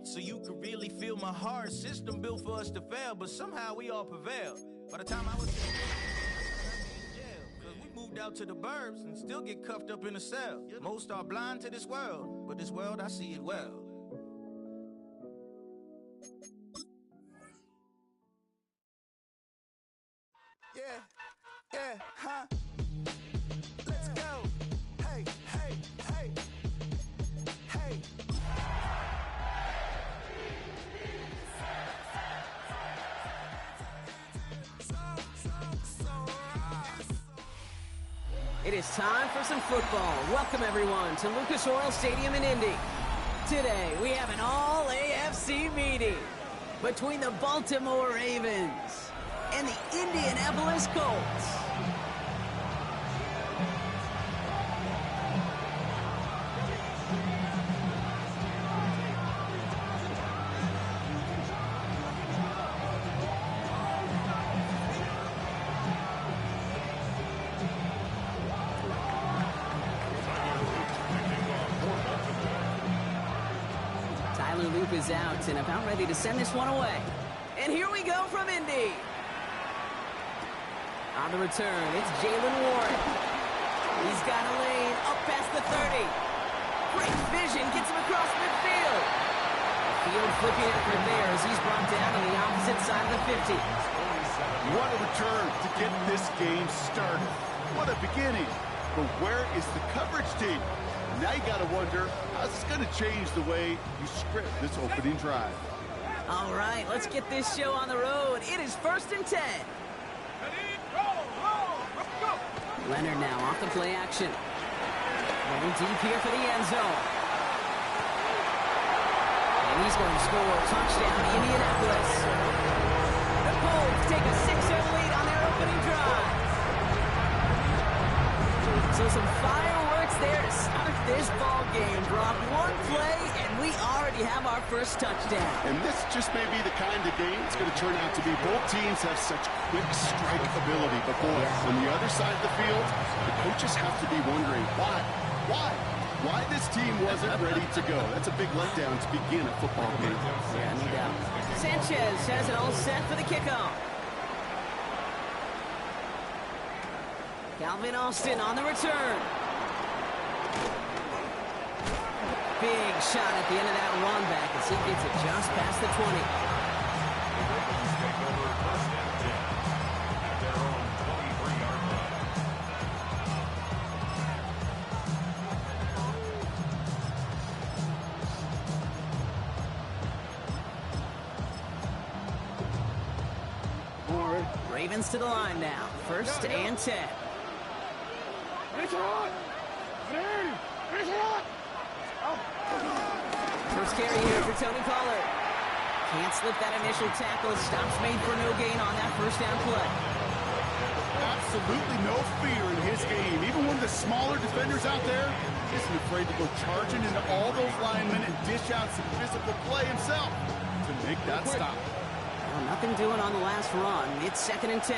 it so you could really feel my heart. System built for us to fail, but somehow we all prevailed. By the time I was in jail, cause we moved out to the burbs and still get cuffed up in a cell. Most are blind to this world, but this world I see it well. Yeah, huh? Let's go. Hey, hey, hey, hey. It is time for some football. Welcome everyone to Lucas Oil Stadium in Indy. Today we have an all-AFC meeting between the Baltimore Ravens and the Indianapolis Colts. Loop is out and about ready to send this one away. And here we go from Indy. On the return, it's Jalen Warren. He's got a lane up past the 30. Great vision, gets him across midfield. Field flipping it from there as he's brought down on the opposite side of the 50. What a return to get this game started. What a beginning. But where is the coverage team? Now you got to wonder, how's this going to change the way you script this opening drive? All right, let's get this show on the road. It is 1st and 10. Leonard now off the play action. Going deep here for the end zone. And he's going to score a touchdown, Indianapolis. The Colts take a 6-0 lead on their opening drive. So some fireworks there to start this ball game. Brock, one play, and we already have our first touchdown. And this just may be the kind of game it's going to turn out to be. Both teams have such quick strike ability. But, boy, on the other side of the field, the coaches have to be wondering, why this team wasn't ready to go. That's a big letdown to begin a football game. Yeah, no doubt. Sanchez has it all set for the kickoff. Calvin Austin on the return. Big shot at the end of that run back as he gets it just past the 20. Ravens to the line now. 1st and 10. First carry here for Tony Pollard. Can't slip that initial tackle. Stops made for no gain on that first down play. Absolutely no fear in his game. Even one of the smaller defenders out there isn't afraid to go charging into all those linemen and dish out some physical play himself to make that stop. Well, nothing doing on the last run. It's 2nd and 10.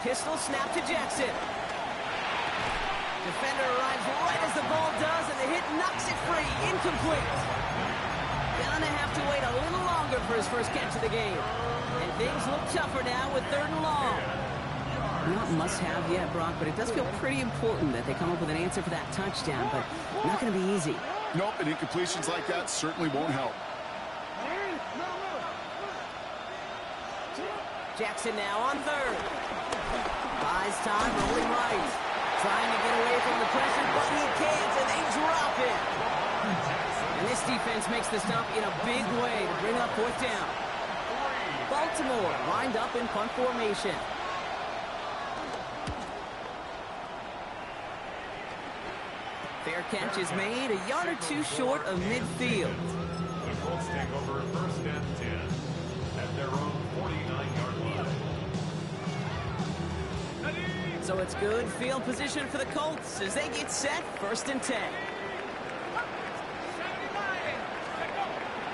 Pistol snap to Jackson. Defender arrives right as the ball does, and the hit knocks it free. Incomplete. Gonna have to wait a little longer for his first catch of the game. And things look tougher now with 3rd and long. Not must-have yet, Brock, but it does feel pretty important that they come up with an answer for that touchdown, but not going to be easy. Nope, and incompletions like that certainly won't help. Jackson now on 3rd. Buys time, rolling right. Trying to get away from the pressure, but he can't, and they drop it. And this defense makes the stop in a big way to bring up 4th down. Baltimore lined up in punt formation. Fair catch is made, a yard or two short of midfield. The Colts take over 1st and 10 at their own 49-yard line. So it's good field position for the Colts as they get set 1st and 10.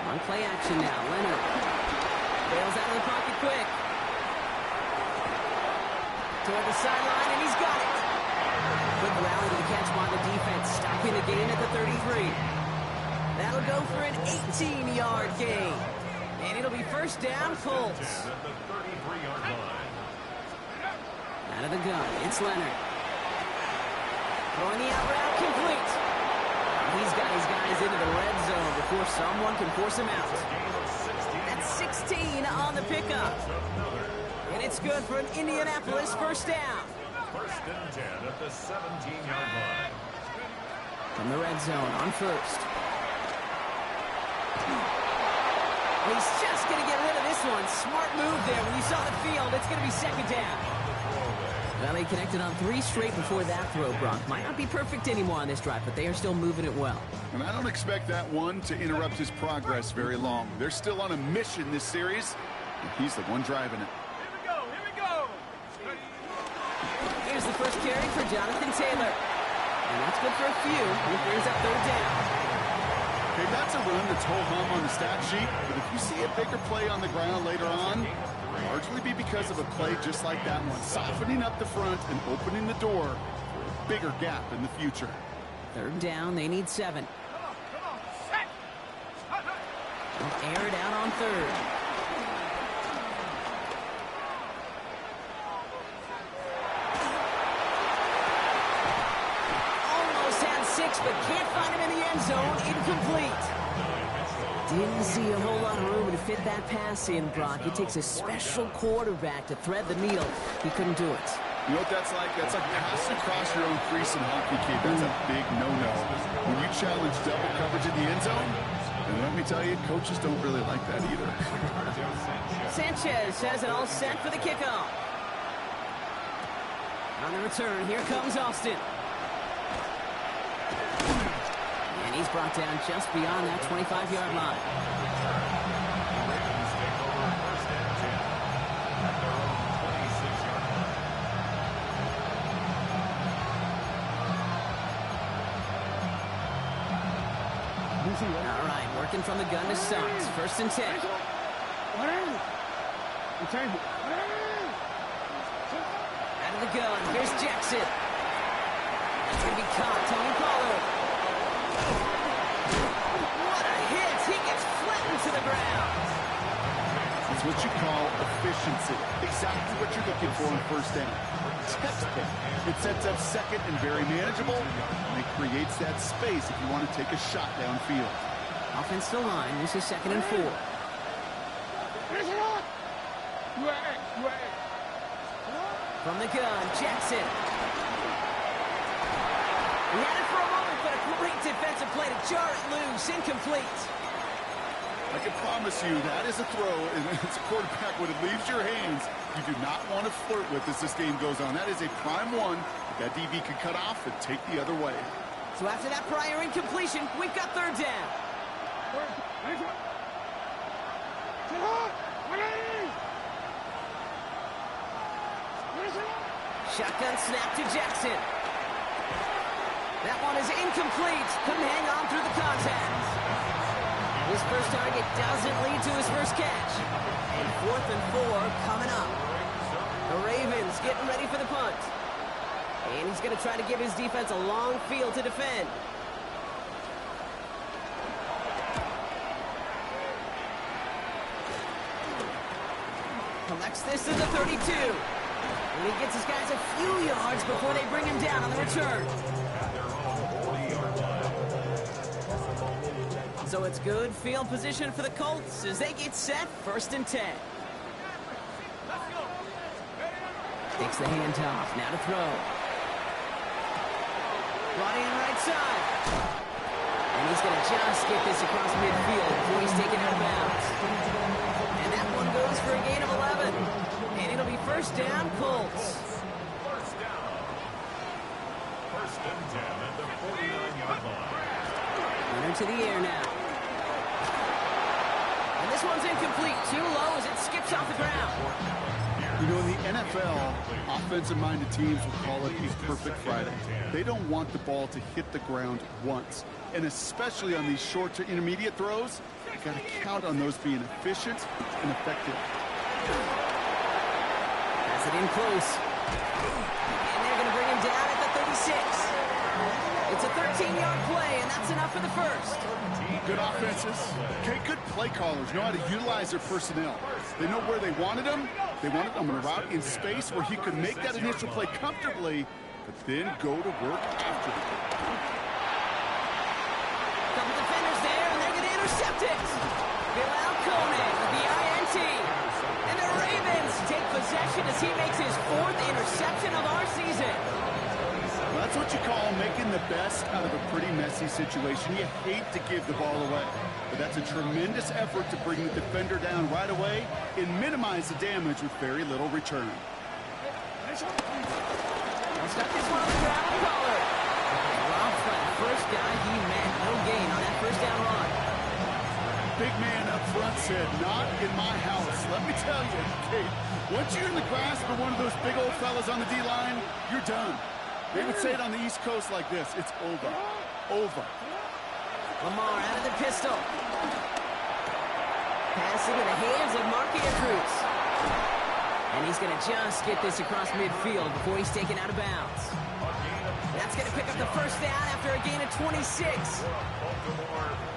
On play action now, Leonard. Bails out of the pocket quick. Toward the sideline, and he's got it. Quick rally to the catch by the defense, stopping the gain at the 33. That'll go for an 18-yard gain. And it'll be first down, Colts. At the 33-yard line. Out of the gun, it's Leonard. Throwing the out route complete. He's got his guys into the red zone before someone can force him out. That's 16 on the pickup. And it's good for an Indianapolis first down. First and 10 at the 17-yard line. From the red zone on first. He's just going to get rid of this one. Smart move there. When you saw the field, it's going to be second down. Well, they connected on 3 straight before that throw, Brock. Might not be perfect anymore on this drive, but they are still moving it well. And I don't expect that one to interrupt his progress very long. They're still on a mission this series, and he's the one driving it. Here we go. Here's the first carry for Jonathan Taylor. And that's good for a few. He brings up third down. Okay, that's a run that's ho-hum on the stat sheet, but if you see a bigger play on the ground later on, it'll largely be because of a play just like that one, softening up the front and opening the door for a bigger gap in the future. Third down, they need 7. Come on, set. They'll air it out on third. Almost had 6, but can't find him in the end zone. Incomplete. Didn't see a whole lot of room to fit that pass in, Brock. It takes a special quarterback to thread the needle. He couldn't do it. You know what that's like? That's like passing across your own crease in hockey, kid. That's a big no-no. When you challenge double coverage in the end zone, and let me tell you, coaches don't really like that either. Sanchez has it all set for the kickoff. On the return, here comes Austin. And he's brought down just beyond that 25-yard line. Ravens take over first and 10 at their own 26-yard line. All right, working from the gun to Suggs. First and 10. Out of the gun, here's Jackson. It's going to be caught. Tony Pollard. What a hit. He gets flattened to the ground. It's what you call efficiency. Exactly what you're looking for on first down. Textbook. It sets up second and very manageable, and it creates that space if you want to take a shot downfield. Offensive line. This is second and 4. From the gun, Jackson. He had it for a moment, but a great defensive play to jar it loose. Incomplete. I can promise you that is a throw, and it's a quarterback when it leaves your hands. You do not want to flirt with as this game goes on. That is a prime one that DB could cut off and take the other way. So after that prior incompletion, we've got third down. Shotgun snap to Jackson. That one is incomplete. Couldn't hang on through the contact. His first target doesn't lead to his first catch. And 4th and 4 coming up. The Ravens getting ready for the punt. And he's going to try to give his defense a long field to defend. Collects this to the 32. And he gets his guys a few yards before they bring him down on the return. So it's good field position for the Colts as they get set, first and 10. Takes the handoff, now to throw. Brought in right side. And he's going to just get this across midfield before he's taken out of bounds. And that one goes for a gain of 11. And it'll be first down, Colts. First down. First and 10 at the 49-yard line. Runner to the air now. And this one's incomplete. Too low as it skips off the ground. You know, in the NFL, offensive-minded teams will call it a perfect Friday. They don't want the ball to hit the ground once. And especially on these short to intermediate throws, you got to count on those being efficient and effective. Pass it in close. And they're going to bring him down at the 36. It's a 13 15-yard play, and that's enough for the first. Good offenses. Okay, good play callers know how to utilize their personnel. They know where they wanted them. They wanted them on a route in space where he could make that initial play comfortably, but then go to work after it. Couple defenders there, and they're going to intercept it. Bilal Koenig with the INT. And the Ravens take possession as he makes his 4th interception of our season. That's what you call making the best out of a pretty messy situation. You hate to give the ball away, but that's a tremendous effort to bring the defender down right away and minimize the damage with very little return. Let's start this one on the ground with Pollard. Rob for the first guy he met. No gain on that first down run. Big man up front said, not in my house. Let me tell you, Kate, once you're in the grasp of one of those big old fellas on the D-line, you're done. They would say it on the East Coast like this, it's over. Over. Lamar out of the pistol. Passing in the hands of Mark Andrews. And he's going to just get this across midfield before he's taken out of bounds. That's going to pick up the first down after a gain of 26.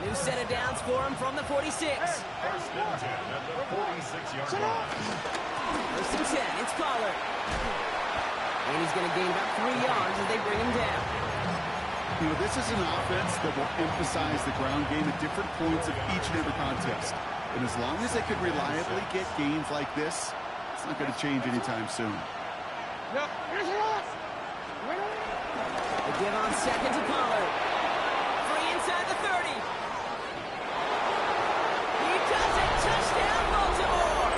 New set of downs for him from the 46. First and 10 at the 46-yard line. First and 10, it's Pollard. And he's going to gain about 3 yards as they bring him down. You know, this is an offense that will emphasize the ground game at different points of each and every contest. And as long as they can reliably get gains like this, it's not going to change anytime soon. They give on second to Pollard. Free inside the 30. He does it. Touchdown, Baltimore.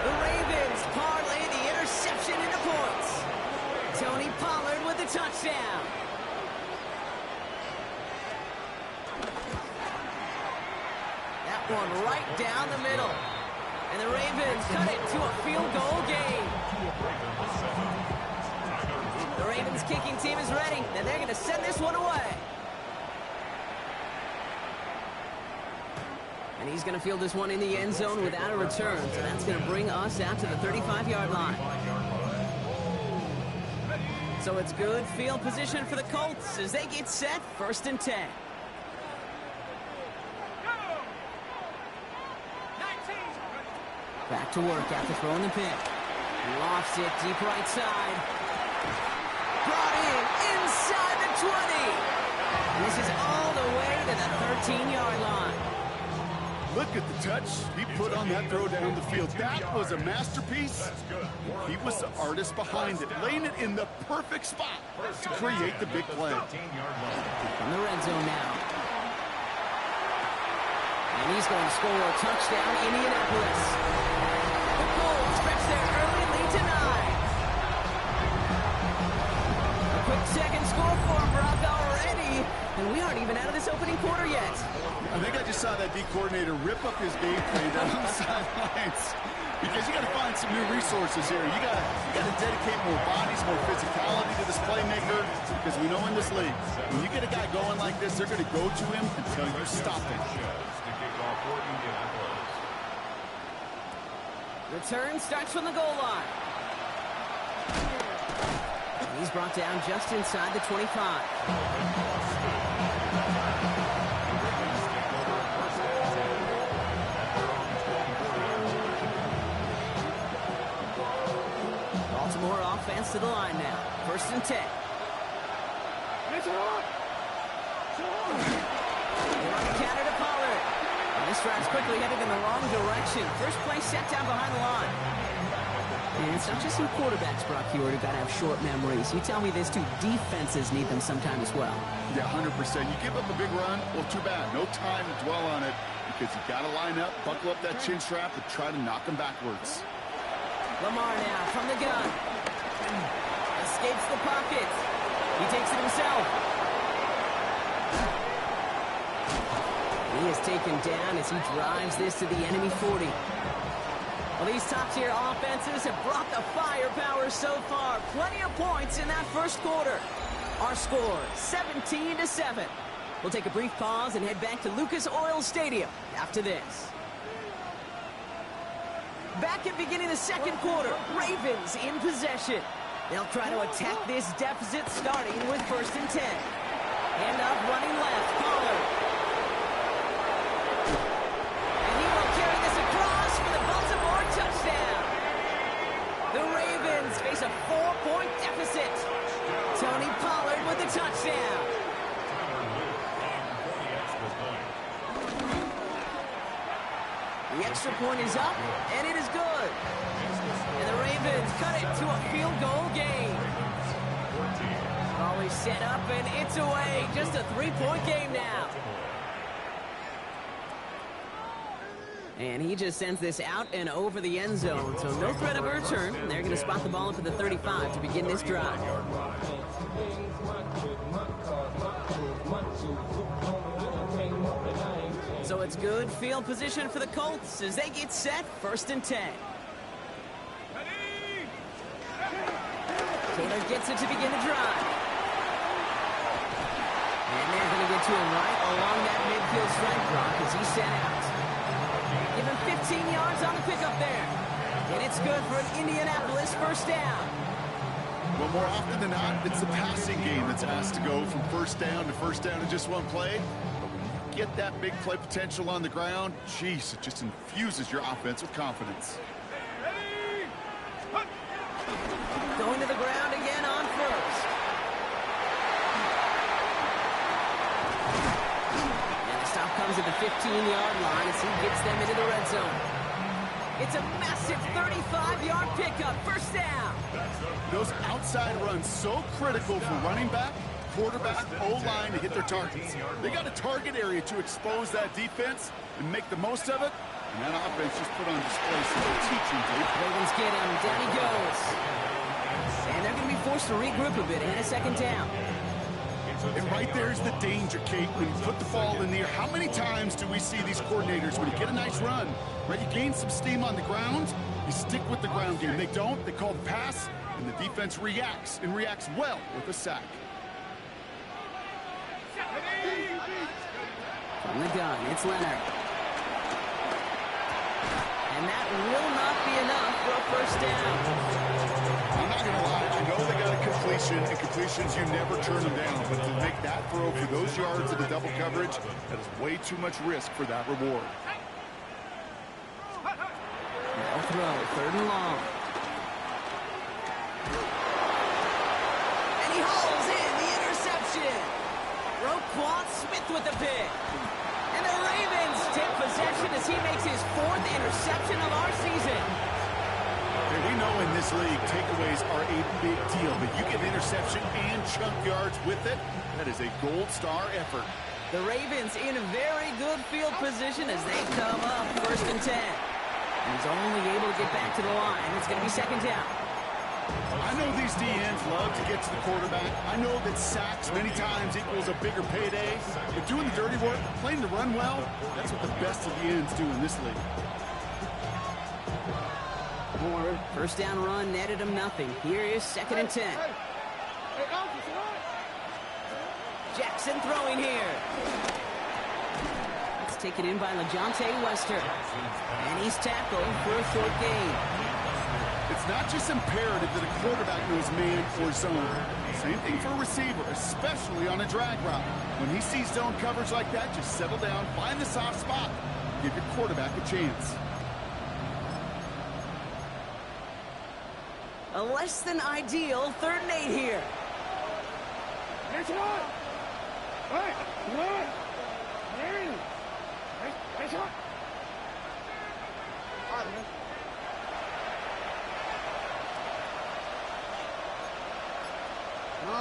The Ravens parlay the interception into points. Tony Pollard with the touchdown. That one right down the middle. And the Ravens cut it to a field goal game. The Ravens kicking team is ready, and they're going to send this one away. And he's going to field this one in the end zone without a return, so that's going to bring us out to the 35-yard line. So it's good field position for the Colts as they get set, 1st and 10. Back to work after throwing the pick. Lofts it deep right side. Brought in inside the 20. And this is all the way to the 13-yard line. Look at the touch he put on that throw down the field. That was a masterpiece. He was the artist behind it, laying it in the perfect spot to create the big play. From the red zone now. And he's going to score a touchdown, Indianapolis. The Colts stretch their early lead to 9. A quick second score for Brock already, and we aren't even out of this opening quarter yet. I think I just saw that D coordinator rip up his game plan down on the sidelines because you got to find some new resources here. You got to dedicate more bodies, more physicality to this playmaker because we know in this league, when you get a guy going like this, they're going to go to him until you stop him. Return starts from the goal line. He's brought down just inside the 25. Baltimore offense to the line now. 1st and 10. They're on the counter to Pollard. And this drive's quickly headed in the wrong direction. First play set down behind the line. And it's not just some quarterbacks, Brock Hewitt, who got to have short memories. You tell me this too, defenses need them sometime as well. Yeah, 100%. You give up a big run, well, too bad. No time to dwell on it because you got to line up, buckle up that chin strap, and try to knock them backwards. Lamar now from the gun. Escapes the pocket. He takes it himself. He is taken down as he drives this to the enemy 40. Well, these top-tier offenses have brought the firepower so far. Plenty of points in that first quarter. Our score, 17-7. We'll take a brief pause and head back to Lucas Oil Stadium after this. Back at beginning the second quarter, Ravens in possession. They'll try to attack this deficit starting with 1st and 10. Hand off running left, Pollard. And he will carry this across for the Baltimore touchdown. The Ravens face a 4-point deficit. Tony Pollard with the touchdown. The extra point is up, and it is good. And the Ravens cut it to a field goal game. Always set up, and it's away. Just a 3-point game now. And he just sends this out and over the end zone, so no threat of a return. They're going to spot the ball up at the 35 to begin this drive. So it's good field position for the Colts as they get set, 1st and 10. Taylor gets it to begin the drive. And they're going to get to him right along that midfield strike block as he's sent out. Give him 15 yards on the pickup there. And it's good for an Indianapolis 1st down. Well, more often than not, it's the passing game that's asked to go from 1st down to 1st down in just one play. But when you get that big play potential on the ground, geez, it just infuses your offense with confidence. Going to the ground again on 1st. And the stop comes at the 15-yard line as he gets them into the red zone. It's a massive 35-yard pickup, 1st down. Those outside runs so critical for running back, quarterback, O-line to hit their targets. They got a target area to expose that defense and make the most of it. And that offense just put on display some teaching tape. Ravens get him. Down he goes. And they're going to be forced to regroup a bit ahead of 2nd down. And right there's the danger, Kate, when you put the ball in the air. How many times do we see these coordinators, when you get a nice run, right, you gain some steam on the ground, you stick with the ground game. They don't, they call the pass, and the defense reacts, and reacts well with a sack. From the gun, it's Leonard. And that will not be enough for a 1st down. I'm not going to lie, I know they got a completion, and completions, you never turn them down, but to make that throw for those yards in the double coverage, that is way too much risk for that reward. Now throw, 3rd and long. And he hauls in the interception. Roquan Smith with the pick. And the Ravens take possession as he makes his 4th interception of our season. And we know in this league, takeaways are a big deal, but you get interception and chunk yards with it, that is a gold star effort. The Ravens in a very good field position as they come up 1st and 10. And he's only able to get back to the line. It's going to be 2nd down. I know these DNs love to get to the quarterback. I know that sacks many times equals a bigger payday. But doing the dirty work, playing to run well, that's what the best of the ends do in this league. 1st down run netted him nothing. Here is 2nd and 10. Jackson throwing here. It's taken in by LaJohntay Wester. And he's tackled for a 4th gain. It's not just imperative that a quarterback knows man or zone. Same thing for a receiver, especially on a drag route. When he sees zone coverage like that, just settle down, find the soft spot, give your quarterback a chance. A less than ideal 3rd and 8 here.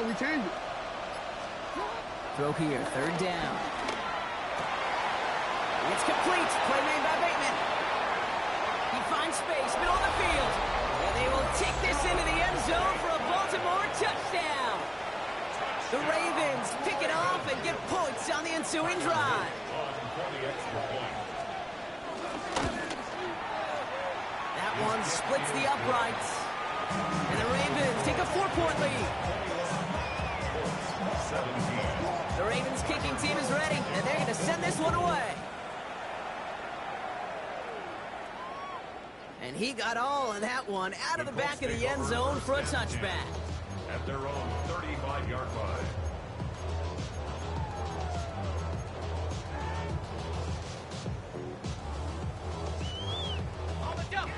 We changed it. Throw here, 3rd down. It's complete. Play made by Bateman. He finds space, middle of the field. And they will take this into the end zone for a Baltimore touchdown. The Ravens pick it off and get points on the ensuing drive. That one splits the uprights. And the Ravens take a 4-point lead. The Ravens kicking team is ready, and they're going to send this one away. And he got all of that one out of the back of the end zone for a touchback. At their own 35-yard line.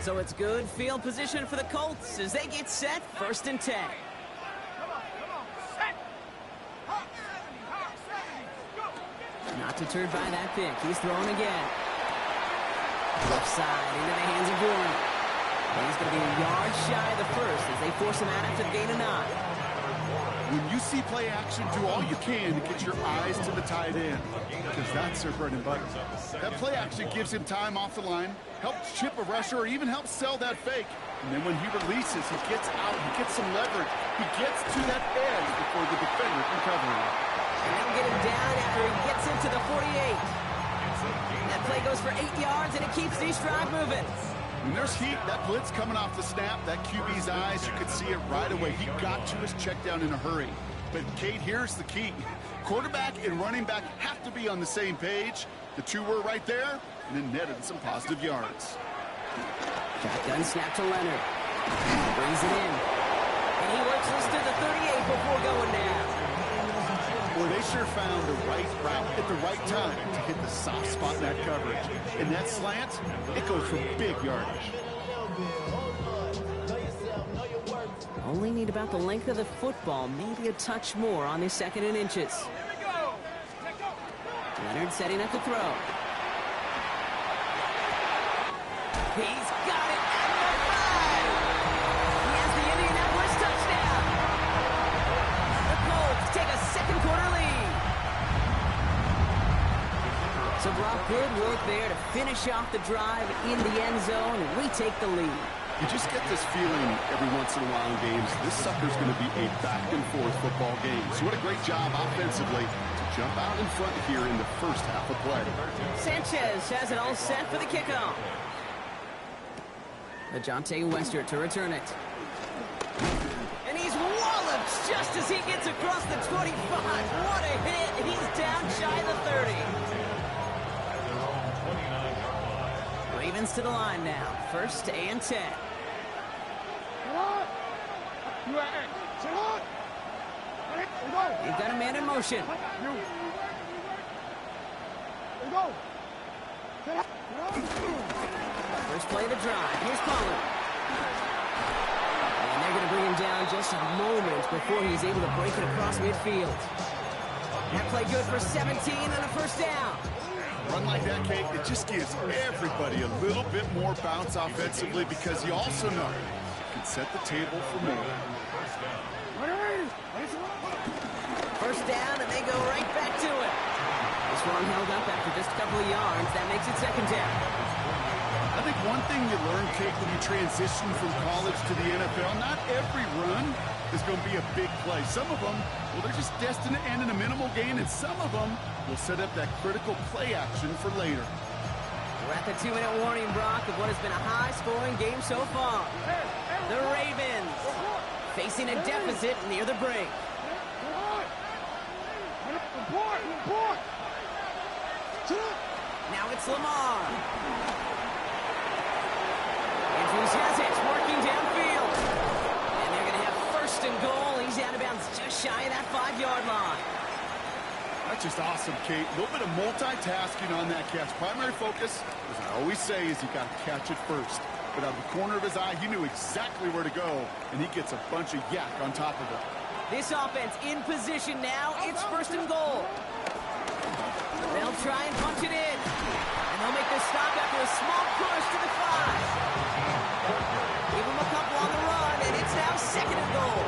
So it's good field position for the Colts as they get set, 1st and 10. Come on, set. Hawk 70, go. Not deterred by that pick. He's throwing again. Left side into the hands of Warren. He's going to be a yard shy of the first as they force him out after the gain of 9. When you see play action, do all you can to get your eyes to the tight end, because that's their bread and butter. That play action gives him time off the line, helps chip a rusher, or even helps sell that fake. And then when he releases, he gets out, he gets some leverage. He gets to that edge before the defender can cover him. And they'll get him down after he gets into the 48. That play goes for 8 yards, and it keeps these drive moving. When there's heat, that blitz coming off the snap, that QB's eyes, you could see it right away. He got to his check down in a hurry. But, Kate, here's the key. Quarterback and running back have to be on the same page. The two were right there, and then netted some positive yards. Shotgun snap to Leonard. Brings it in. And he works this to the 38 before going down. Boy, they sure found the right route at the right time to hit the soft spot in that coverage. And that slant, it goes for big yardage. Only need about the length of the football, maybe a touch more on this 2nd and inches. Here we go. Leonard setting up to throw. He's got it at the 5. He has the Indianapolis touchdown. The Colts take a 2nd quarter lead. So Brock, good work there to finish off the drive in the end zone, and we take the lead. You just get this feeling every once in a while in games, this sucker's going to be a back-and-forth football game. So what a great job offensively to jump out in front here in the first half of play. Sanchez has it all set for the kickoff. Ajante Westert to return it. And he's walloped just as he gets across the 25. What a hit. He's down shy of the 30. Ravens to the line now. 1st and 10. You've got a man in motion. First play of the drive. Here's Pollard. And they're going to bring him down just a moment before he's able to break it across midfield. That play good for 17 and a 1st down. Run like that, Kate, it just gives everybody a little bit more bounce offensively because you also know you can set the table for more. 1st down, and they go right back to it. This one held up after just a couple of yards. That makes it 2nd down. I think one thing you learn, Kate, when you transition from college to the NFL, not every run is going to be a big play. Some of them, well, they're just destined to end in a minimal gain, and some of them will set up that critical play action for later. We're at the 2-minute warning, Brock, of what has been a high-scoring game so far. The Ravens facing a deficit near the break. Now it's Lamar. Andrews has it, working downfield. And they're going to have 1st and goal. He's out of bounds just shy of that 5-yard line. That's just awesome, Kate. A little bit of multitasking on that catch. Primary focus, as I always say, is you got to catch it first. But out of the corner of his eye, he knew exactly where to go, and he gets a bunch of yak on top of it. This offense in position now. It's 1st and goal. They'll try and punch it in. And they'll make this stop after a small push to the 5. Give him a couple on the run, and it's now 2nd and goal.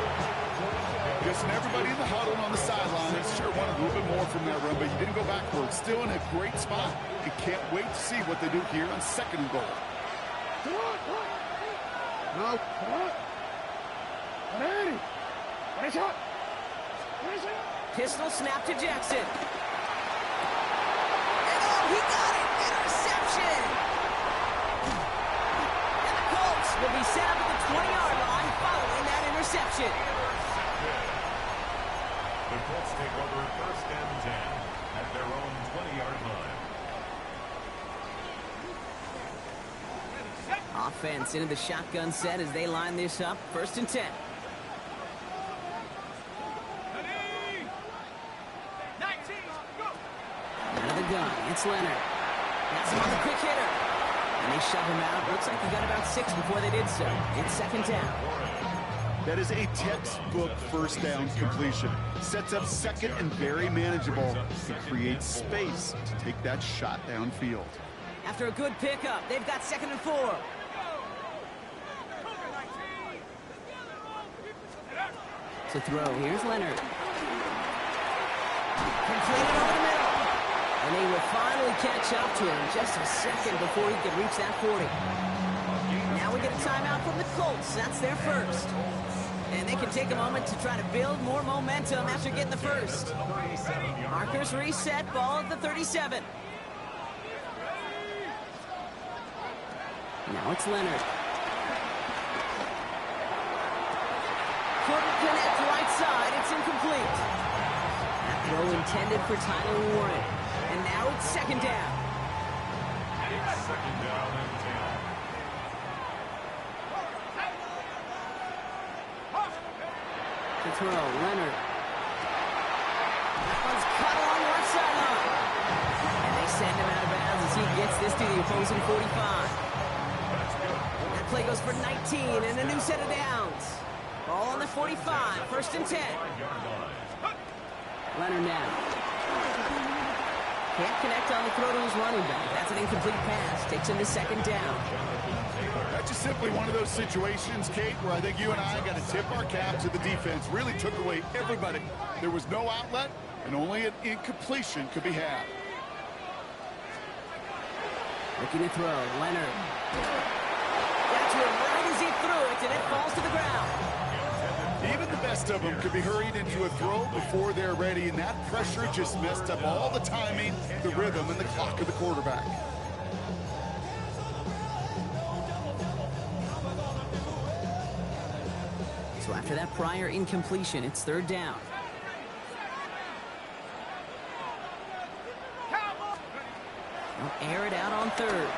Guessing everybody in the huddle on the sideline is sure wanted a little bit more from that run, but he didn't go backwards. Still in a great spot. He can't wait to see what they do here on 2nd and goal. No. Pistol snap to Jackson. And oh, he got it! Interception! And the Colts will be set up at the 20-yard line following that interception. The Colts take over 1st and 10 at their own 20-yard line. Offense into the shotgun set as they line this up. 1st and 10. Out of the gun. It's Leonard. That's him on the quick hitter. And they shove him out. Looks like he got about 6 before they did so. It's second down. That is a textbook first down completion. Sets up second and very manageable. It creates space to take that shot downfield. After a good pickup, they've got 2nd and 4. To throw, here's Leonard. Completed over the middle. And they will finally catch up to him just a second before he can reach that 40. Now we get a timeout from the Colts. That's their first. And they can take a moment to try to build more momentum after getting the first. Markers reset, ball at the 37. Now it's Leonard. Couldn't connect right side. It's incomplete. That throw intended for Tyler Warren. And now it's second down. It's second down and 10. To throw, Leonard. That one's cut along the left sideline. And they send him out of bounds as he gets this to the opposing 45. That play goes for 19 and a new set of downs. Ball on the 45, first and 10. Leonard now. Can't connect on the throw to his running back. That's an incomplete pass. Takes him to second down. That's just simply one of those situations, Kate, where I think you and I got to tip our cap to the defense. Really took away everybody. There was no outlet, and only an incompletion could be had. Looking to throw, Leonard. Got to him right as he threw it, and it falls to the ground. Even the best of them could be hurried into a throw before they're ready, and that pressure just messed up all the timing, the rhythm, and the clock of the quarterback. So after that prior incompletion, it's third down. They'll air it out on third.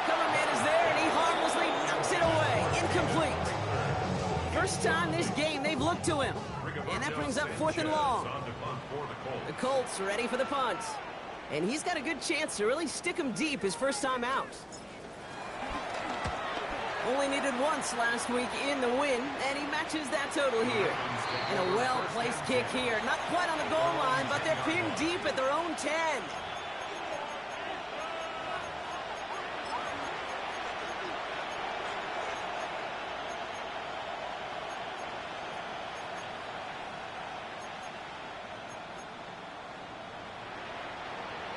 Coverman is there, and he harmlessly knocks it away. Incomplete. First time this game they've looked to him. And that brings up 4th and long. The Colts ready for the punt. And he's got a good chance to really stick him deep his first time out. Only needed once last week in the win, and he matches that total here. And a well-placed kick here. Not quite on the goal line, but they're pinned deep at their own 10.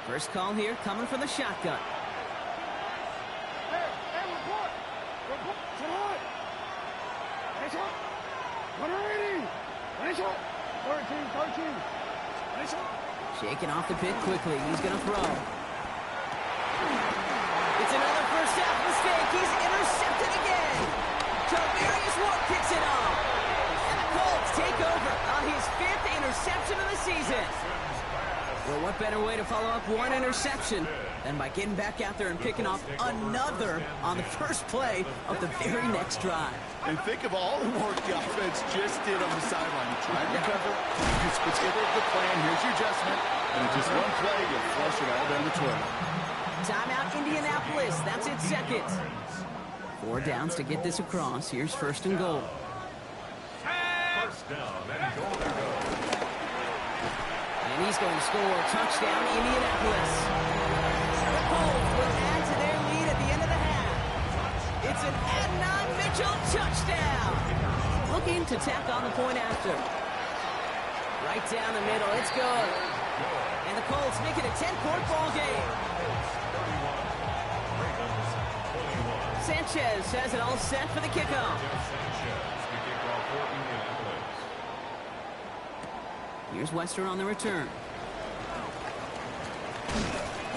First call here coming from the shotgun. Shaking off the pit quickly. He's going to throw. It's another first half mistake. He's intercepted again. Tavarius Ward picks it off. And the Colts take over on his 5th interception of the season. Well, what better way to follow up one interception than by getting back out there and picking off another on the first play of the very next drive. And think of all the work the offense just did on the sideline. You tried to cover, you put together the plan, here's your adjustment, and in just one play, you flush it all down the toilet. Timeout Indianapolis, that's its second. 4 downs to get this across. Here's first and goal. First down and goal to go. And he's going to score a touchdown, Indianapolis. The Colts will add to their lead at the end of the half. It's an Adnan Mitchell touchdown. Looking to tack on the point after. Right down the middle, it's good. And the Colts make it a 10-point ball game. Sanchez has it all set for the kickoff. Here's Wester on the return.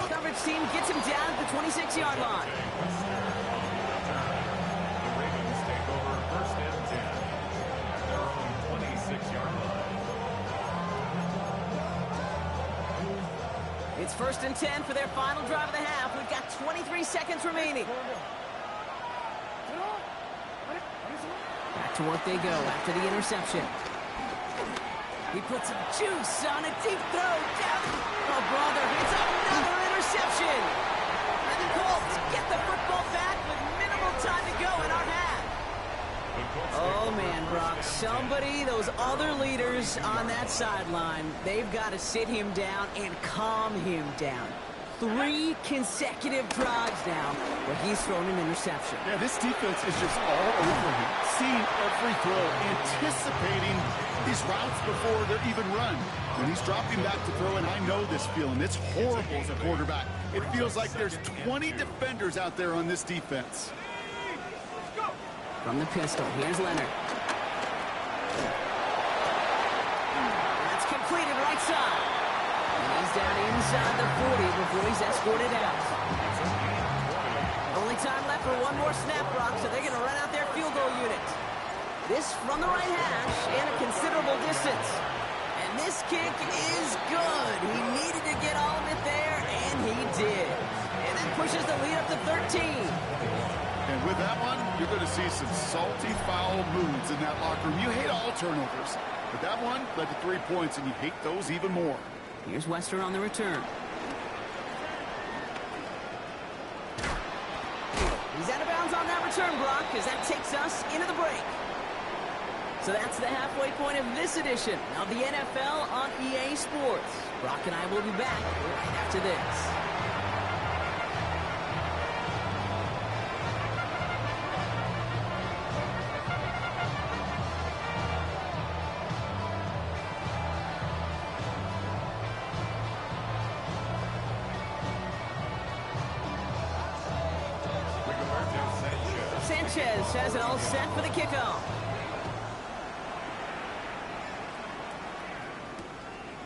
Coverage team gets him down at the 26-yard line. The Ravens take over first and 10 at their own 26-yard line. It's first and 10 for their final drive of the half. We've got 23 seconds remaining. Back to work they go after the interception. He puts some juice on a deep throw down. Oh, brother, it's another interception. And the Colts get the football back with minimal time to go in our half. Oh, man, Brock, somebody, those other leaders on that sideline, they've got to sit him down and calm him down. 3 consecutive drives now where he's thrown an interception. Yeah, this defense is just all over him, seeing every throw, anticipating these routes before they're even run. When he's dropping back to throw, and I know this feeling, it's horrible as a quarterback. It feels like there's 20 defenders out there on this defense. From the pistol, here's Leonard. That's completed right side. And he's down inside the 40 before he's escorted out. Only time left for one more snap, Brock, so they're going to run out their field goal unit. This from the right hash and a considerable distance. And this kick is good. He needed to get all of it there, and he did. And that pushes the lead up to 13. And with that one, you're going to see some salty, foul moods in that locker room. You hate all turnovers. But that one led to 3 points, and you hate those even more. Here's Wester on the return. He's out of bounds on that return, Brock, as that takes us into the break. So that's the halfway point of this edition of the NFL on EA Sports. Brock and I will be back right after this. Sanchez has it all set for the kickoff.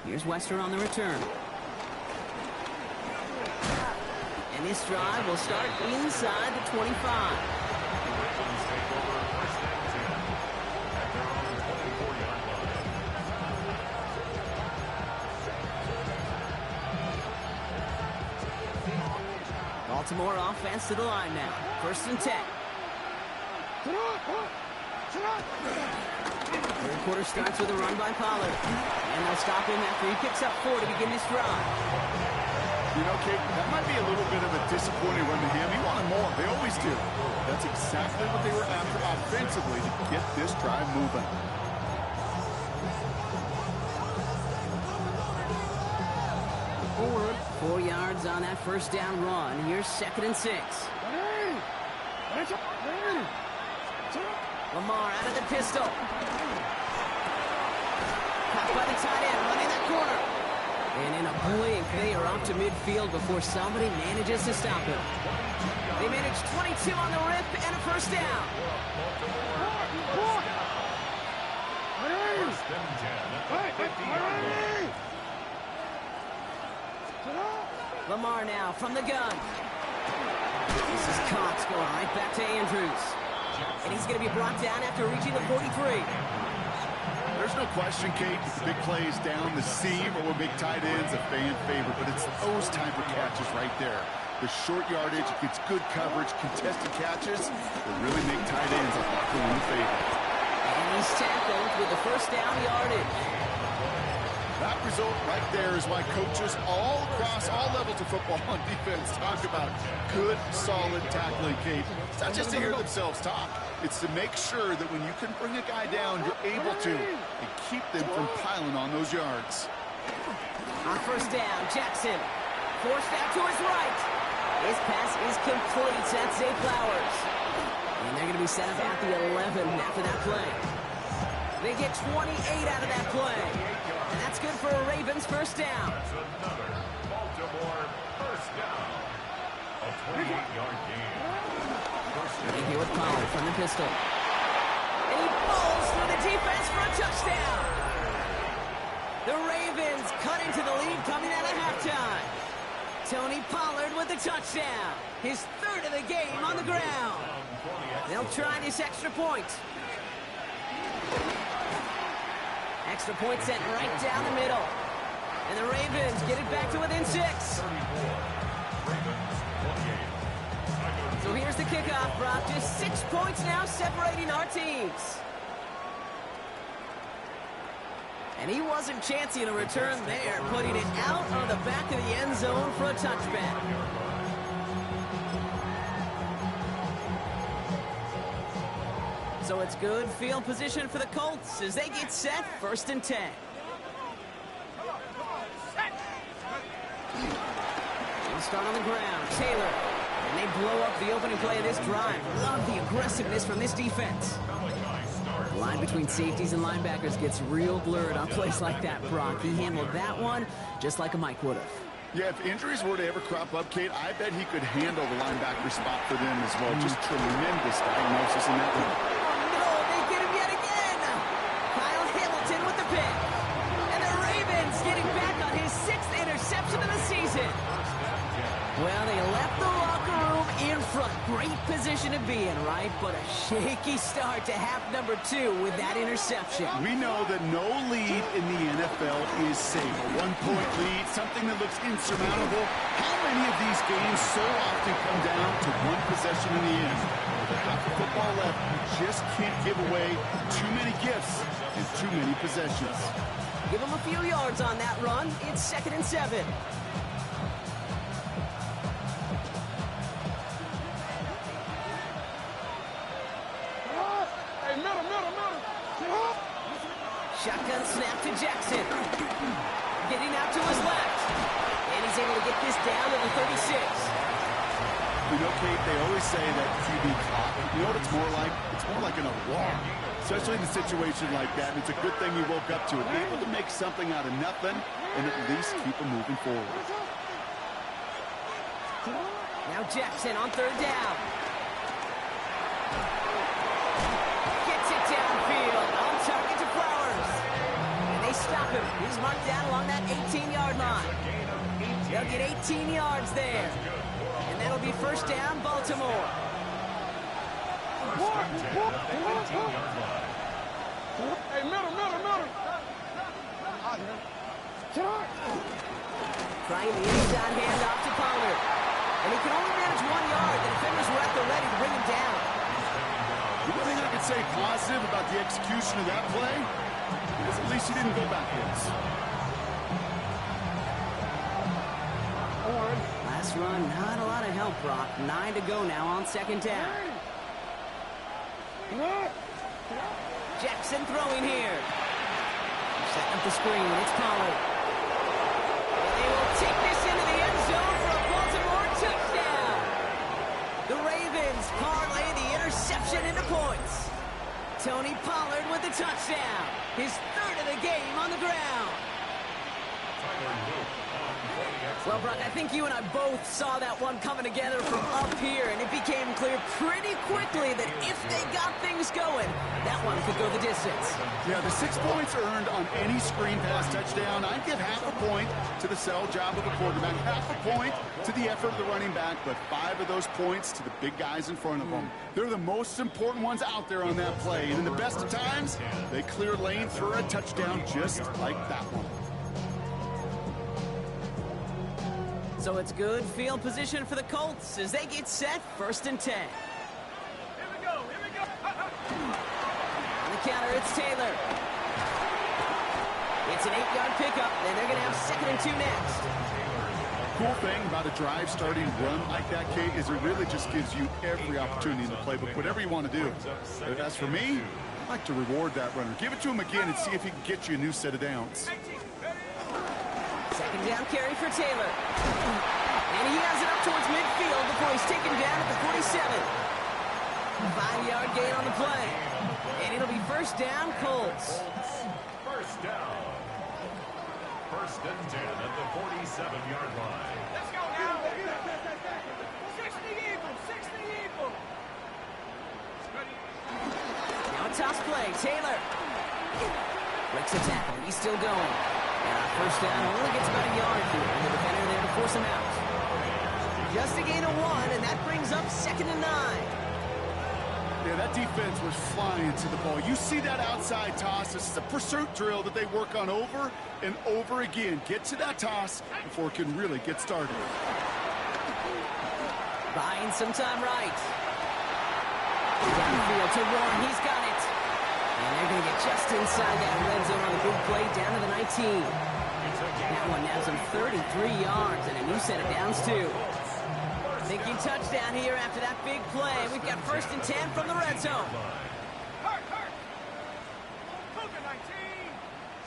Here's Wester on the return. And this drive will start inside the 25. Baltimore offense to the line now. 1st and 10. Third quarter starts with a run by Pollard. And they'll stop him after he picks up 4 to begin this drive. You know, Kate, that might be a little bit of a disappointing run to him. He wanted more. They always do. That's exactly what they were after offensively to get this drive moving. Forward. 4 yards on that first down run. Here's 2nd and 6. Lamar out of the pistol. Caught by the tight end, running that corner. And in a blink, they are off to midfield before somebody manages to stop him. They manage 22 on the rip and a first down. Lamar now from the gun. This is Cox going right back to Andrews. And he's going to be brought down after reaching the 43. There's no question, Kate, big plays down the seam or big tight ends a fan favorite, but it's those type of catches right there. The short yardage, gets good coverage, contested catches that really make tight ends a locker room favorite. And he's tackled with the first down yardage. That result right there is why coaches all across all levels of football on defense talk about good, solid tackling, Kate. It's not just to hear themselves talk. It's to make sure that when you can bring a guy down, you're able to and keep them from piling on those yards. On first down, Jackson forced out to his right. His pass is complete. That's Zay Flowers. And they're going to be set up at the 11 after that play. They get 28 out of that play. And that's good for a Ravens first down. That's another Baltimore first down. A 28-yard gain. And here with Pollard from the pistol. And he falls through the defense for a touchdown. The Ravens cut into the lead coming out of halftime. Tony Pollard with the touchdown. His 3rd of the game on the ground. They'll try this extra point. Extra point sent right down the middle. And the Ravens get it back to within 6. So here's the kickoff, Brock. Just 6 points now separating our teams. And he wasn't chancing a return there, putting it out on the back of the end zone for a touchback. So it's good field position for the Colts as they get set, 1st and 10. They'll start on the ground. Taylor. And they blow up the opening play of this drive. Love the aggressiveness from this defense. The line between safeties and linebackers gets real blurred on plays like that, Brock. He handled that one just like a Mike would have. Yeah, if injuries were to ever crop up, Kate, I bet he could handle the linebacker spot for them as well. Just tremendous diagnosis in that one. Oh, no, they get him yet again. Kyle Hamilton with the pick. And the Ravens getting back on his 6th interception of the season. Well, they left the locker room in front. Great position to be in, right? But a shaky start to half number 2 with that interception. We know that no lead in the NFL is safe. A 1-point lead, something that looks insurmountable. How many of these games so often come down to one possession in the end? With half the football left, you just can't give away too many gifts and too many possessions. Give them a few yards on that run. It's 2nd and 7. Shotgun snap to Jackson. Getting out to his left. And he's able to get this down to the 36. You know, Kate, they always say that QB clock. You know what it's more like? It's more like an alarm. Especially in a situation like that. And it's a good thing you woke up to it. Be able to make something out of nothing and at least keep them moving forward. Now Jackson on 3rd down. Gets it downfield. On target to Flowers. And they stop him. He's marked down along that 18-yard line. They'll get 18 yards there. And that'll be 1st down, Baltimore. Hey, middle. Trying the inside handoff to Pollard. And he can only manage 1 yard. The defenders were at the ready to bring him down. The only thing I can say positive about the execution of that play is at least he didn't go backwards. Last run, not a lot of help, Brock. 9 to go now on 2nd down. Jackson throwing here. Setting up the screen. It's Pollard. They will take this into the end zone for a Baltimore touchdown. The Ravens parlay the interception into points. Tony Pollard with the touchdown. His 3rd of the game on the ground. Well, Brock, I think you and I both saw that one coming together from up here, and it became clear pretty quickly that if they got things going, that one could go the distance. Yeah, the 6 points earned on any screen pass touchdown. I'd give half a point to the sell job of the quarterback, half a point to the effort of the running back, but 5 of those points to the big guys in front of them. They're the most important ones out there on that play, and in the best of times, they clear lane for a touchdown just like that one. So it's good field position for the Colts as they get set, 1st and 10. Here we go. On the counter, it's Taylor. It's an 8-yard pickup, and they're going to have 2nd and 2 next. Cool thing about a drive starting run like that, Kate, is it really just gives you every opportunity in the playbook, whatever you want to do. As for me, I like to reward that runner. Give it to him again and see if he can get you a new set of downs. 2nd down carry for Taylor. And he has it up towards midfield before he's taken down at the 47. 5-yard gain on the play. And it'll be 1st down, Colts. 1st down. 1st and 10 at the 47-yard line. Let's go now. 60 Eagles. Now a toss play. Taylor breaks a tackle. He's still going. And 1st down only gets about a yard here. And the defender there to force him out. Just a gain of 1, and that brings up 2nd and 9. Yeah, that defense was flying to the ball. You see that outside toss. This is a pursuit drill that they work on over and over again. Get to that toss before it can really get started. Buying some time right. Downfield to Warren. He's got it. And they're going to get just inside that red zone on the big play down to the 19. That one nabs them 33 yards and a new set of downs, too. Thinking touchdown here after that big play. We've got 1st and 10 from the red zone. Hurt, hurt. Cougar 19.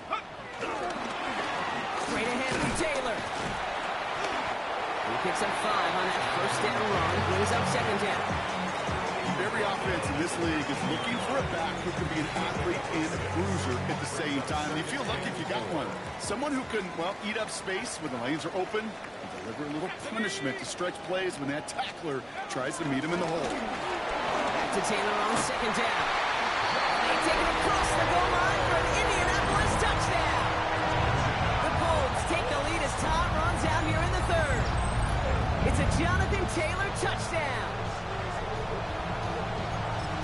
Hurt. Straight ahead from Taylor. He picks up 5 on that 1st down run. Brings up 2nd down. Every offense in this league is looking for a back who can be an athlete and a bruiser at the same time. You feel lucky if you got one. Someone who can, well, eat up space when the lanes are open and deliver a little punishment to stretch plays when that tackler tries to meet him in the hole. Back to Taylor on 2nd down. They take it across the goal line for an Indianapolis touchdown. The Colts take the lead as Todd runs out here in the 3rd. It's a Jonathan Taylor touchdown.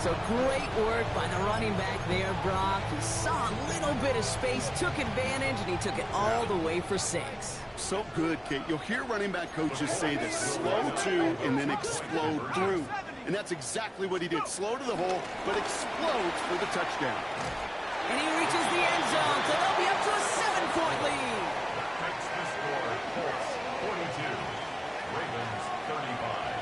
So great work by the running back there, Brock. He saw a little bit of space, took advantage, and he took it all the way for 6. So good, Kate. You'll hear running back coaches say this: slow to and then explode through. And that's exactly what he did. Slow to the hole, but explodes for the touchdown. And he reaches the end zone, so they'll be up to a 7-point lead. Makes the score Colts 42, Ravens 35.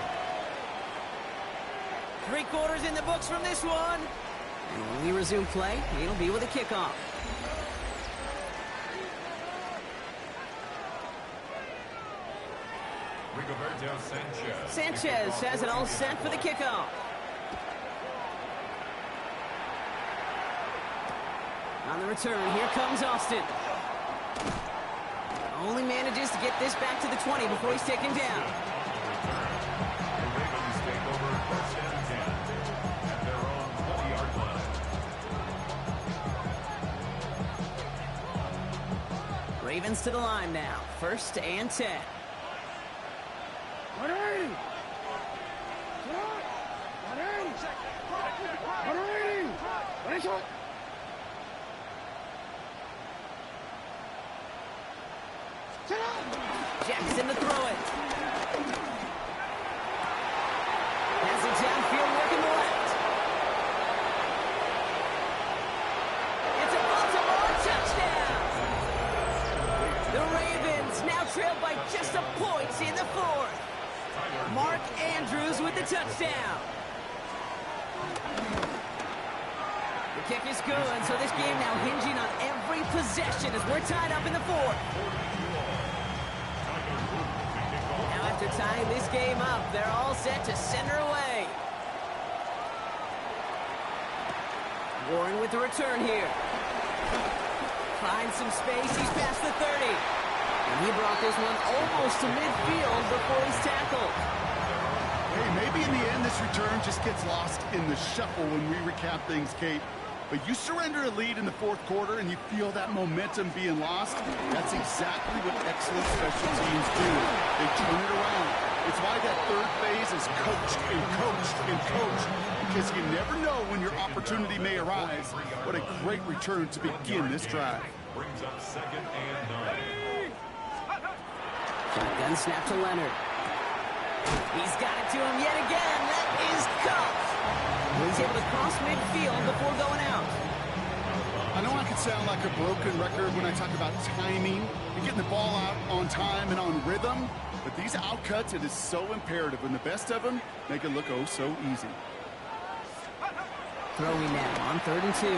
3 quarters in the books from this one. And when we resume play, it'll be with a kickoff. Rigoberto Sanchez. Sanchez has it all set for the kickoff. On the return, here comes Austin. Only manages to get this back to the 20 before he's taken down. The Ravens take over 1st and 10 at their own 20-yard line. Ravens to the line now. 1st and 10. Jackson to throw it. Has it downfield, working the left. It's a Baltimore touchdown. The Ravens now trail by just a point in the 4th. Mark Andrews with the touchdown. The kick is good, so this game now hinging on every possession as we're tied up in the 4th. Now after tying this game up, they're all set to send her away. Warren with the return here. Finds some space, he's past the 30. And he brought this one almost to midfield before he's tackled. Hey, maybe in the end this return just gets lost in the shuffle when we recap things, Kate. But you surrender a lead in the 4th quarter and you feel that momentum being lost. That's exactly what excellent special teams do. They turn it around. It's why that 3rd phase is coached and coached and coached, because you never know when your opportunity may arise. What a great return to begin this drive. Brings up 2nd and 9. Shotgun snap to Leonard. He's got it to him yet again. That is cuffed. He's able to cross midfield before going out. I know I could sound like a broken record when I talk about timing and getting the ball out on time and on rhythm, but these outcuts, it is so imperative, and the best of them make it look oh so easy. Throwing now on 3rd and 2.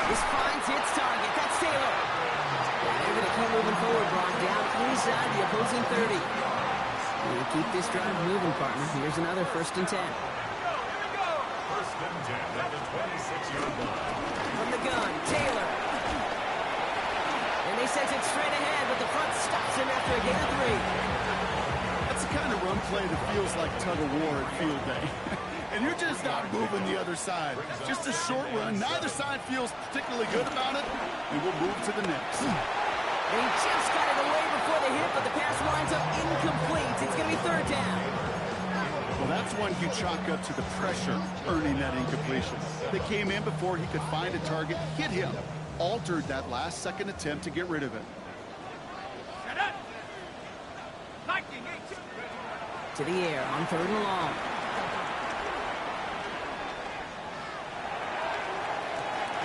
This finds its target. That's Taylor. They're going to keep moving forward, Brock, down inside the opposing 30. We'll keep this drive moving, partner. Here's another 1st and 10. 1st and 10 at the 26-yard line. From the gun, Taylor. And he sends it straight ahead, but the front stops him after a gain of 3. That's the kind of run play that feels like tug of war at field day. And you're just not moving the other side. Just a short run. Neither side feels particularly good about it, and we'll move to the next. And he just got it away before the hit, but the pass winds up incomplete. It's going to be 3rd down. Well, that's one you chalk up to the pressure earning that incompletion. They came in before he could find a target, hit him, altered that last-second attempt to get rid of it. To the air on 3rd and long.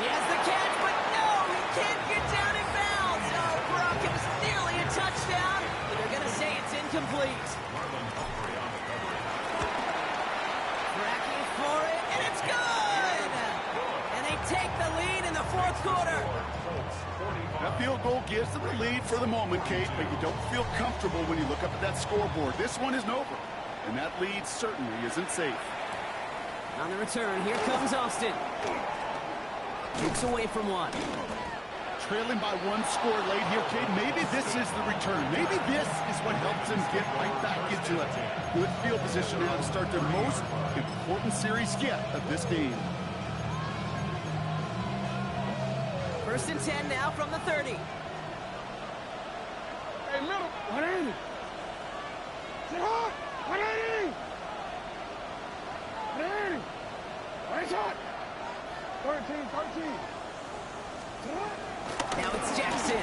He has the catch, but no, he can't get down in bounds. Oh, Brock, it was nearly a touchdown, but they're going to say it's incomplete. Tracking for it, and it's good! And they take the lead in the fourth quarter. That field goal gives them the lead for the moment, Kate, but you don't feel comfortable when you look up at that scoreboard. This one isn't over, and that lead certainly isn't safe. On the return, here comes Austin. Takes away from one. Trailing by one score late here, Kate. Maybe this is the return. Maybe this is what helps them get right back into it. Good field position now to start their most important series yet of this game. First and 10 now from the 30. Hey, middle. 180. Get hot. 180. 180. Nice hot. 13. Now it's Jackson.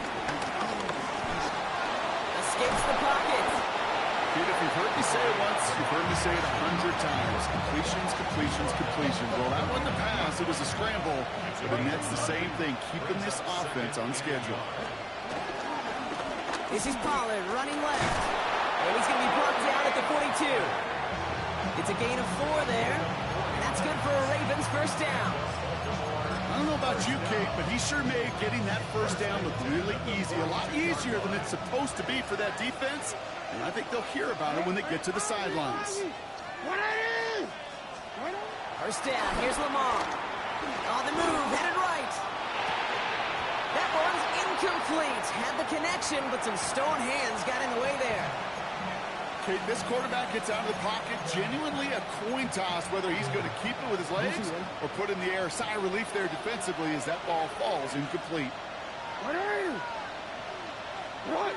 Escapes the pocket. Kate, if you've heard me say it once, you've heard me say it 100 times. Completions. Well, that wasn't a pass. It was a scramble. But the Nets the same thing, keeping this offense on schedule. This is Pollard running left. And he's going to be brought down at the 42. It's a gain of 4 there. And that's good for a Ravens first down. I don't know about you, Kate, but he sure made getting that first down look really easy. A lot easier than it's supposed to be for that defense. And I think they'll hear about it when they get to the sidelines. 180. First down, here's Lamar. On the move, headed right. That one's incomplete. Had the connection, but some stone hands got in the way there. Kate, this quarterback gets out of the pocket, genuinely a coin toss, whether he's going to keep it with his legs or put in the air. Sigh of relief there defensively as that ball falls incomplete. 180. What?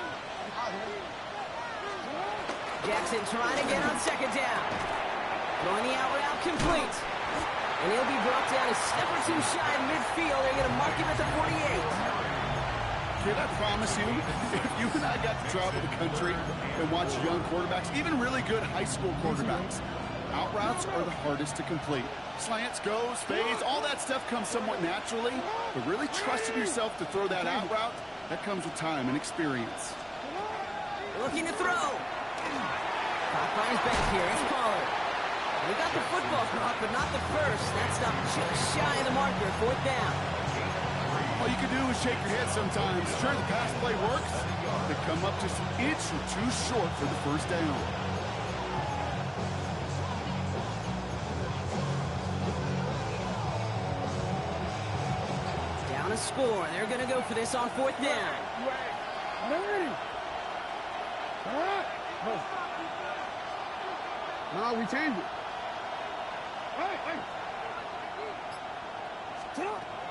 Jackson trying again on second down. Throwing the out route complete. And he'll be brought down a step or two shy in midfield. They're going to mark him at the 48. Kid, I promise you, if you and I got to travel the country and watch young quarterbacks, even really good high school quarterbacks, out routes are the hardest to complete. Slants, goes, fades, all that stuff comes somewhat naturally, but really trusting yourself to throw that out route, that comes with time and experience. Looking to throw. Caught by his back here. It's Pollard. We got the football caught, but not the first. That stop just shy of the marker. Fourth down. All you can do is shake your head sometimes. Sure, the pass play works. They come up just an inch or two short for the first down. Down a score. They're going to go for this on fourth down. No, we changed it.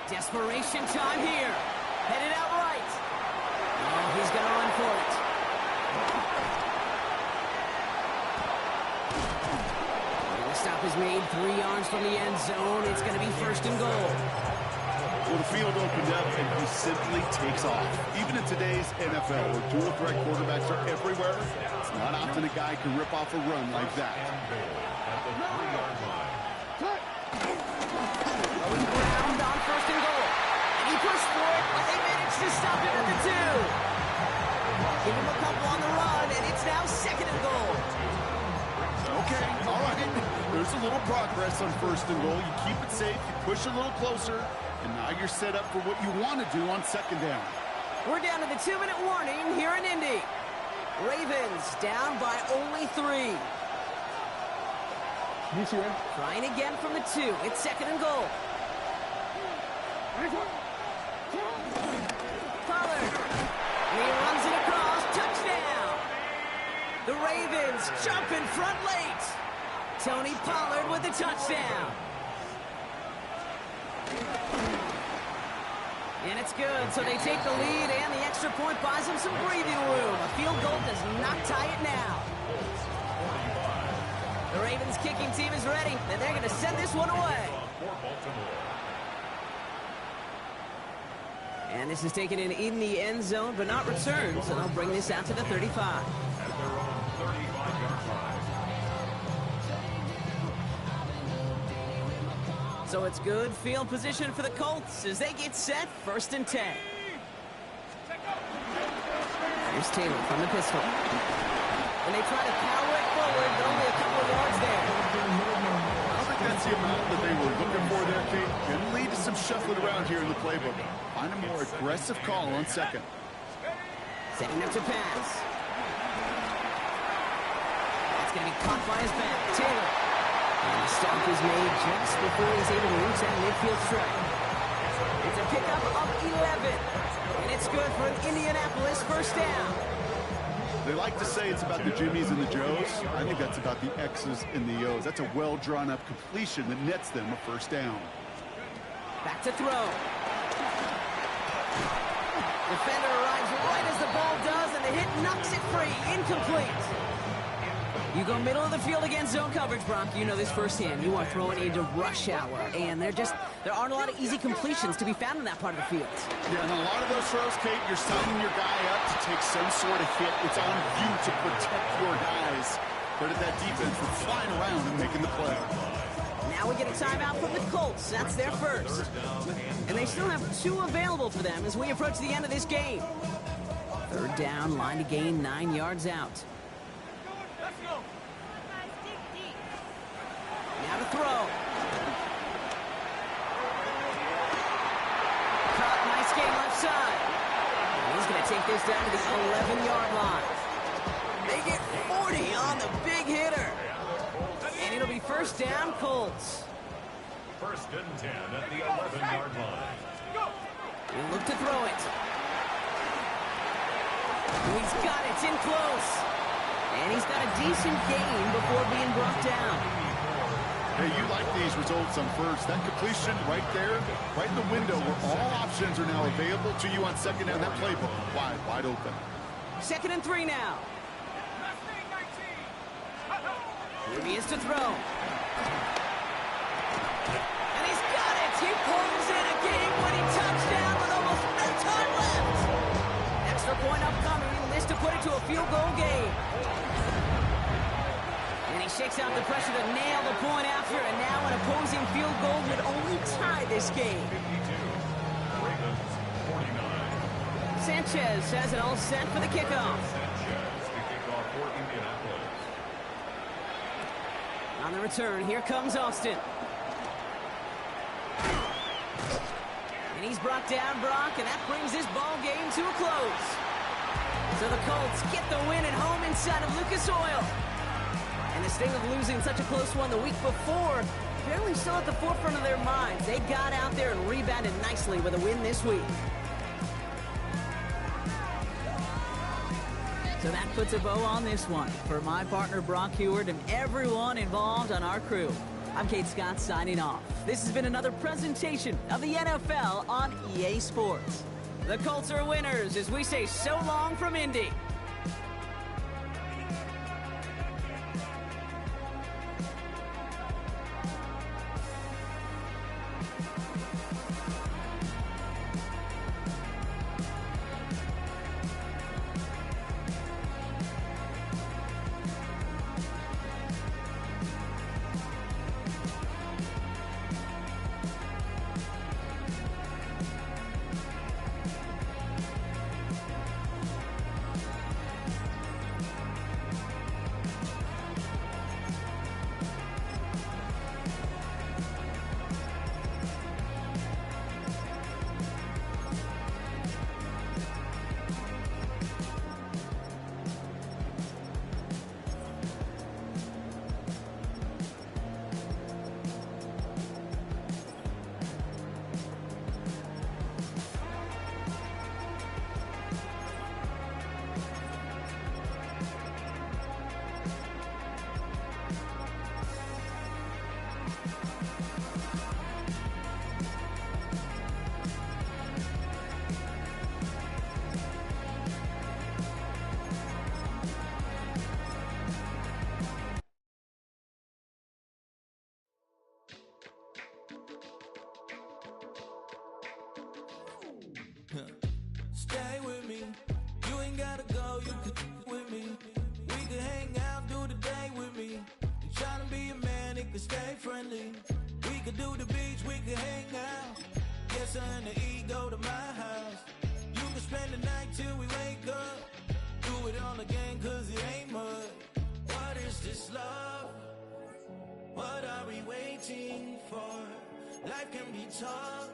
Desperation time here. Headed out right. Oh, he's going to run for it. And the stop is made 3 yards from the end zone. It's going to be first and goal. Well, the field opened up, and he simply takes off. Even in today's NFL, where dual-threat quarterbacks are everywhere, it's not often a guy can rip off a run like that. Ground on first and goal. And he pushed for it, but they managed to stop him at the 2. Give him a couple on the run, and it's now second and goal. Okay, all right. There's a little progress on first and goal. You keep it safe, you push a little closer, and now you're set up for what you want to do on second down. We're down to the 2-minute warning here in Indy. Ravens down by only 3. Trying again from the 2. It's second and goal. Pollard. And he runs it across. Touchdown. The Ravens jump in front late. Tony Pollard with the touchdown. And it's good, so they take the lead, and the extra point buys them some breathing room. A field goal does not tie it now. The Ravens kicking team is ready, and they're going to send this one away. And this is taken in the end zone, but not returned, so they'll bring this out to the 35. At their own 35-yard line. So it's good field position for the Colts as they get set 1st and 10. Here's Taylor from the pistol. And they try to power it forward, but only a couple of yards there. I don't think that's the amount that they were looking for there, Kate. Can lead to some shuffling around here in the playbook. Find a more aggressive call on 2nd. Setting up to pass. That's going to be caught by his back. Taylor. And the stop is made just before he's able to reach that midfield strike. It's a pickup of 11. And it's good for an Indianapolis 1st down. They like to say it's about the Jimmies and the Joes. I think that's about the X's and the O's. That's a well-drawn-up completion that nets them a 1st down. Back to throw. Defender arrives right as the ball does, and the hit knocks it free. Incomplete. You go middle of the field against zone coverage, Brock. You know this firsthand. You are throwing into rush hour, and there aren't a lot of easy completions to be found in that part of the field. Yeah, and a lot of those throws, Kate, you're signing your guy up to take some sort of hit. It's on you to protect your guys. Credit that defense for flying around and making the play. Now we get a timeout from the Colts. That's their first. And they still have 2 available for them as we approach the end of this game. 3rd down, line to gain 9 yards out. Now to throw. Caught, nice game left side. And he's going to take this down to the 11-yard line. They get 40 on the big hitter. And it'll be 1st down, Colts. 1st and 10 at the 11-yard line. He'll look to throw it. He's got it. It's in close. And he's got a decent gain before being brought down. Hey, you like these results on 1st. That completion right there, right in the window where all options are now available to you on 2nd down. That playbook wide open. 2nd and 3 now. Here he is to throw. And he's got it. He pulls in a game-winning touchdown with almost no time left. Extra point upcoming. He missed to put it to a field goal game. And he shakes out the pressure to nail the point after, and now an opposing field goal would only tie this game. 52. Ravens 49. Sanchez has it all set for the kickoff. Sanchez, the kickoff for Indianapolis. On the return, here comes Austin. And he's brought down, Brock, and that brings this ball game to a close. So the Colts get the win at home inside of Lucas Oil. And the sting of losing such a close one the week before, apparently still at the forefront of their minds. They got out there and rebounded nicely with a win this week. So that puts a bow on this one. For my partner Brock Heward and everyone involved on our crew, I'm Kate Scott signing off. This has been another presentation of the NFL on EA Sports. The Colts are winners as we say so long from Indy. Stay with me. You ain't gotta go, you can with me. We can hang out, do the day with me. You tryna be a man, it can stay friendly. We could do the beach, we could hang out. Yes, her and the E go to my house. You can spend the night till we wake up. Do it all again, cause it ain't mud. What is this love? What are we waiting for? Life can be tough,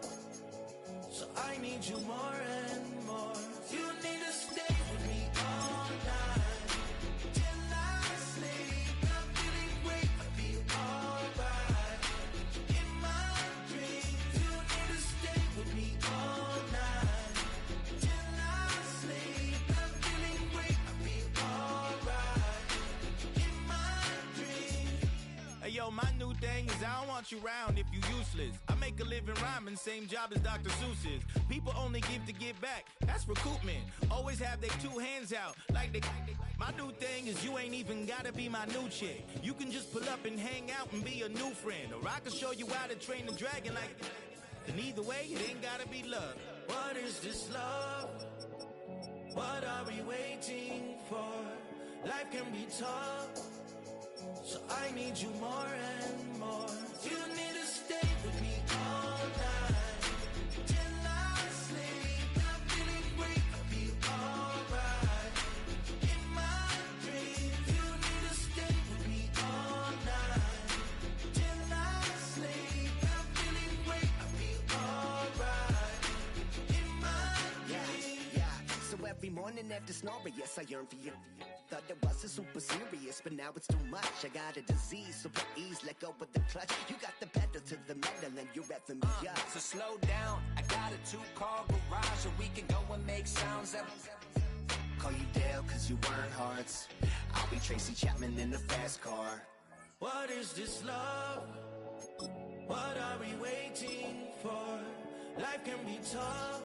so I need you more and more. You need to stay with me all night till I sleep. I'm feeling great, I'll be alright. In my dreams, you need to stay with me all night till I sleep. I'm feeling great, I'll be alright. In my dreams. Hey yo, my new thing is I don't want you around if you useless. I make a living rhyming, same job as Dr. Seuss's. People only give to give back, that's recoupment. Always have their two hands out, like they. My new thing is you ain't even gotta be my new chick. You can just pull up and hang out and be a new friend. Or I can show you how to train the dragon like. And either way, it ain't gotta be love. What is this love? What are we waiting for? Life can be tough, so I need you more and more. You need to stay with me all night till I sleep. I'm feeling great, I'll be alright. In my dreams, you need to stay with me all night till I sleep. I'm feeling great, I'll be alright. In my dreams. Yeah. So every morning after snoring, yes, I yearn for you. Thought it wasn't super serious, but now it's too much. I got a disease, so please let go of the clutch. You got the pedal to the metal and you're revving me up. So slow down, I got a 2-car garage, or we can go and make sounds that. Call you Dale, cause you weren't hearts. I'll be Tracy Chapman in the fast car. What is this love? What are we waiting for? Life can be tough.